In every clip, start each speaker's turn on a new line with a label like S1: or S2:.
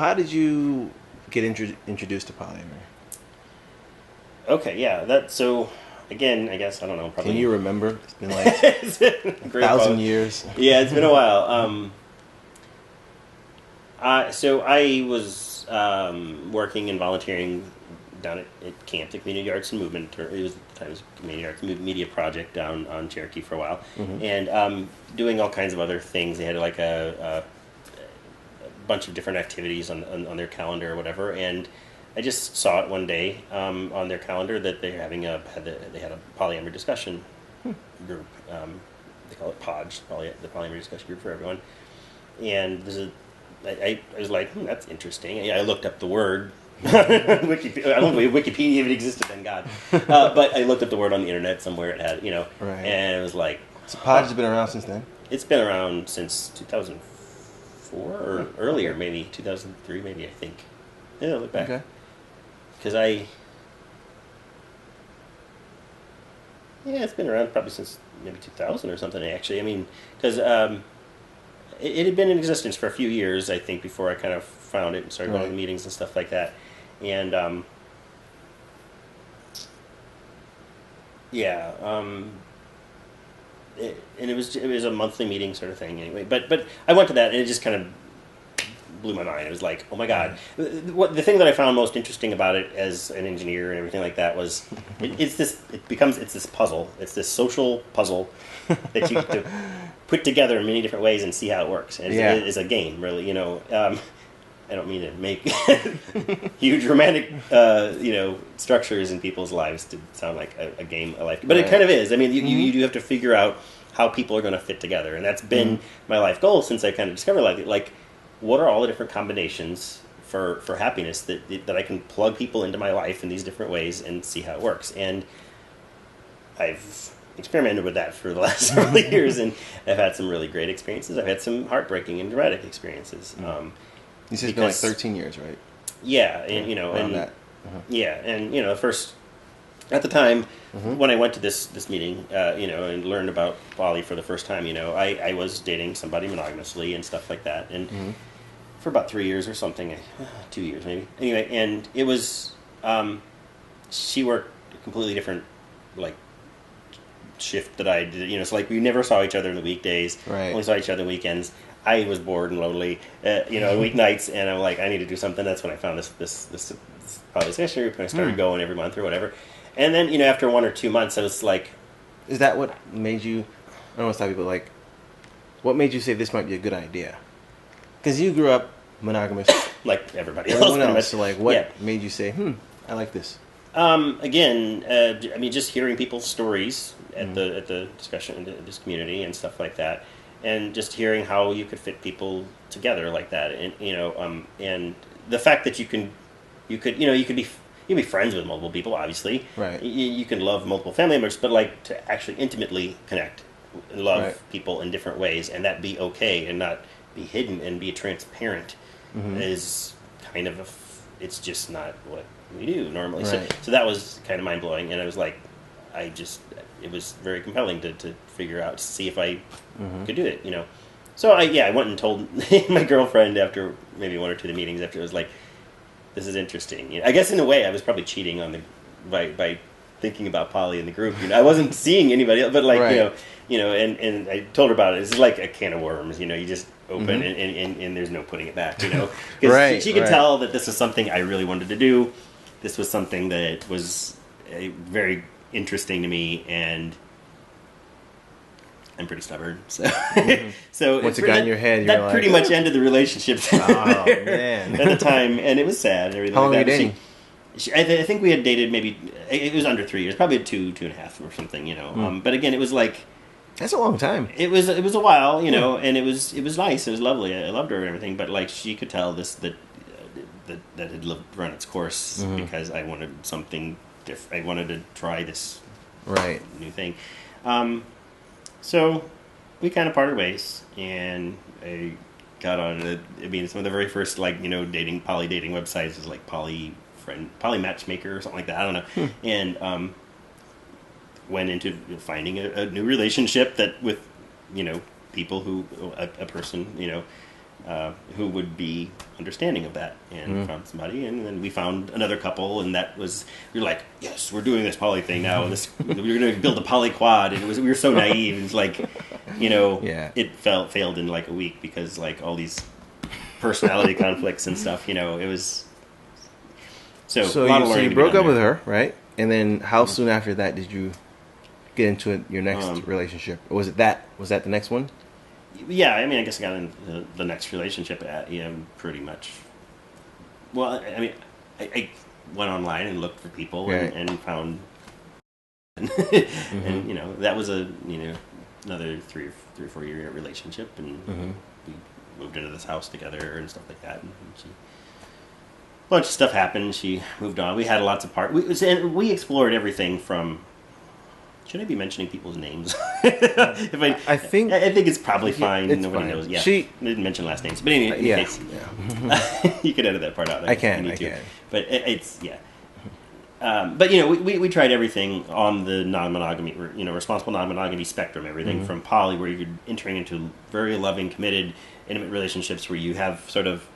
S1: how did you get introduced to polyamory?
S2: Okay, yeah. So, again, I guess, I don't know, probably...
S1: Can you remember? It's been like
S2: It's been a
S1: 1,000 years.
S2: Yeah, it's been a while. So I was working and volunteering down at camp, the Community Arts and Movement, or it was at the time, it was Community Arts and Media Project down on Cherokee for a while, and doing all kinds of other things. They had like a bunch of different activities on their calendar or whatever, and I just saw it one day on their calendar that they're having they had a polyamory discussion group. They call it PODGE, the polyamory discussion group for everyone. And I was like, that's interesting. I looked up the word. Wikipedia, I don't believe Wikipedia even existed, thank God. But I looked up the word on the internet somewhere. It had,
S1: right.
S2: And it was like...
S1: So PODGE has been around since then?
S2: It's been around since 2004 or earlier, maybe 2003, maybe, I think. Yeah, look back.
S1: Okay.
S2: Because it's been around probably since maybe 2000 or something, actually. I mean, because it had been in existence for a few years, I think, before I kind of found it and started going to meetings and stuff like that. And, and it was a monthly meeting sort of thing anyway. But I went to that, and it just kind of blew my mind. It was like, oh my God. The thing that I found most interesting about it as an engineer and everything like that was it's this puzzle. It's this social puzzle that you have to put together in many different ways and see how it works. And it's a game, really. I don't mean to make huge romantic, structures in people's lives to sound like a game of life, but it kind of is. I mean, you do have to figure out how people are going to fit together, and that's been my life goal since I kind of discovered life. Like, what are all the different combinations for happiness that I can plug people into my life in these different ways and see how it works? And I've experimented with that for the last several years, and I've had some really great experiences. I've had some heartbreaking and dramatic experiences.
S1: You said it's been like 13 years, right?
S2: Yeah, and the first at the time when I went to this meeting, and learned about poly for the first time, I was dating somebody monogamously and stuff like that, and for about 3 years or something, 2 years maybe. Anyway, and it was she worked a completely different shift that I did. It's like we never saw each other in the weekdays.
S1: Right.
S2: Only saw each other in the weekends. I was bored and lonely, weeknights, and I'm like, I need to do something. That's when I found this poly session group, and I started going every month or whatever. And then, after 1 or 2 months, I was like...
S1: Is that what made you... I don't want to stop you, but what made you say this might be a good idea? Because you grew up monogamous.
S2: Like everybody else.
S1: Everyone else. So, what made you say, I like this?
S2: Again, just hearing people's stories at the discussion in this community and stuff like that. And just hearing how you could fit people together like that, and and the fact that you could be friends with multiple people, obviously.
S1: Right.
S2: You can love multiple family members, but to actually intimately connect and love people in different ways, and that be okay, and not be hidden and be transparent is kind of it's just not what we do normally.
S1: Right.
S2: So that was kind of mind blowing, and I was like, it was very compelling to figure out, to see if I could do it, So I went and told my girlfriend after maybe 1 or 2 of the meetings after. It was like, this is interesting. I guess in a way I was probably cheating on by thinking about poly in the group. I wasn't seeing anybody else, but and I told her about it. It's like a can of worms. You just open and there's no putting it back. Because she could tell that this was something I really wanted to do. This was something that was very interesting to me, and I'm pretty stubborn, so so
S1: once it got in your head,
S2: that pretty much ended the relationship.
S1: Oh man!
S2: At the time, and it was sad and everything.
S1: How long were you dating?
S2: I think we had dated maybe it was under 3 years, probably 2.5 or something. But again, it was like
S1: that's a long time.
S2: It was a while, and it was nice. It was lovely. I loved her and everything, but she could tell that had run its course because I wanted something different. I wanted to try this new thing. So we kind of parted ways, and I got on some of the very first poly dating websites was like Poly Matchmaker or something like that. I don't know. And went into finding a new relationship that with people who a person who would be understanding of that, and found somebody, and then we found another couple, and that was, we were like, yes, we're doing this poly thing now, and we were going to build a poly quad, and we were so naive. It was like, it failed in like a week because like all these personality conflicts and stuff. It was so a lot of
S1: so
S2: learning
S1: you
S2: to be
S1: broke
S2: done
S1: up with
S2: there.
S1: her, right? And then how soon after that did you get into your next relationship? Or was that the next one?
S2: Yeah, I mean, I guess I got into the next relationship pretty much. Well, I mean, I went online and looked for people,
S1: right.
S2: and found, and that was another 3 or 4 year relationship, and we moved into this house together and stuff like that, and a bunch of stuff happened. She moved on. We had lots of and we explored everything from. Should I be mentioning people's names?
S1: I think
S2: it's probably fine.
S1: It's
S2: Nobody
S1: fine.
S2: knows. Yeah,
S1: She
S2: didn't mention last names, but anyway, in any case, you could edit that part out.
S1: I can.
S2: But it's but we tried everything on the non-monogamy, responsible non-monogamy spectrum. Everything from poly, where you're entering into very loving, committed, intimate relationships, where you have sort of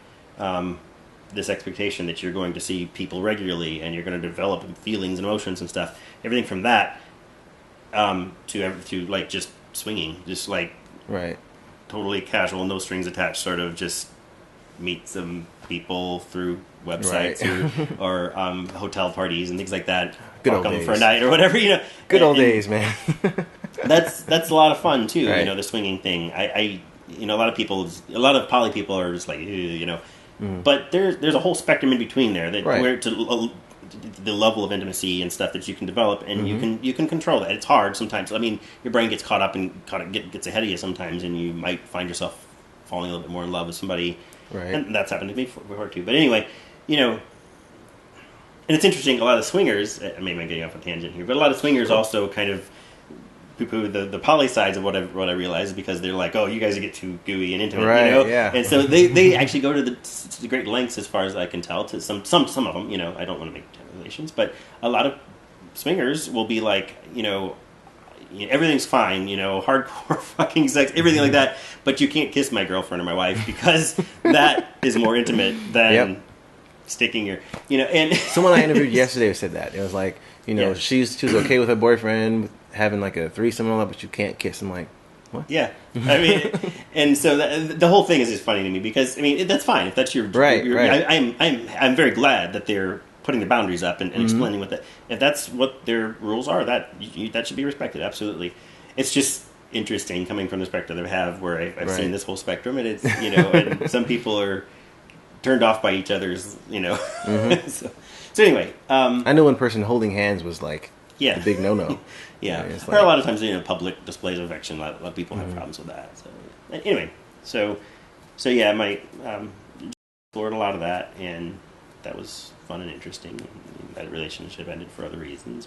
S2: this expectation that you're going to see people regularly and you're going to develop feelings and emotions and stuff. Everything from that. To like just swinging, just like
S1: right,
S2: totally casual, no strings attached, sort of just meet some people through websites or hotel parties and things like that.
S1: Good
S2: Fuck
S1: old
S2: them
S1: days.
S2: for a night or whatever,
S1: Good old days, man.
S2: that's a lot of fun too.
S1: Right.
S2: The swinging thing. I a lot of poly people are just like, but there's a whole spectrum in between there that
S1: right.
S2: where the level of intimacy and stuff that you can develop, and you can control that. It's hard sometimes. I mean, your brain gets caught up and gets ahead of you sometimes, and you might find yourself falling a little bit more in love with somebody.
S1: Right.
S2: And that's happened to me before too. But anyway, and it's interesting. A lot of swingers. Maybe I'm getting off a tangent here, but a lot of swingers also kind of poo-poo the poly sides of what I realize, because they're like, oh, you guys get too gooey and intimate,
S1: right, yeah.
S2: And so they actually go to the great lengths, as far as I can tell, to some of them, I don't want to make generalizations, but a lot of swingers will be like, everything's fine, hardcore fucking sex, everything like that, but you can't kiss my girlfriend or my wife, because that is more intimate than sticking your, and
S1: someone I interviewed yesterday said that. It was like, she was okay with her boyfriend having like a threesome and all that, but you can't kiss. I'm like, what?
S2: Yeah, I mean, and so the whole thing is just funny to me, because I mean, that's fine if that's your
S1: right.
S2: I'm very glad that they're putting the boundaries up and explaining what if that's what their rules are, that should be respected. Absolutely. It's just interesting coming from the perspective I have, where I've seen this whole spectrum, and it's and some people are turned off by each other's so anyway,
S1: I know one person holding hands was like a big no.
S2: Yeah,
S1: it's
S2: or a lot of times public displays of affection, a lot of people have problems with that. So anyway, so yeah, my explored a lot of that, and that was fun and interesting. That relationship ended for other reasons.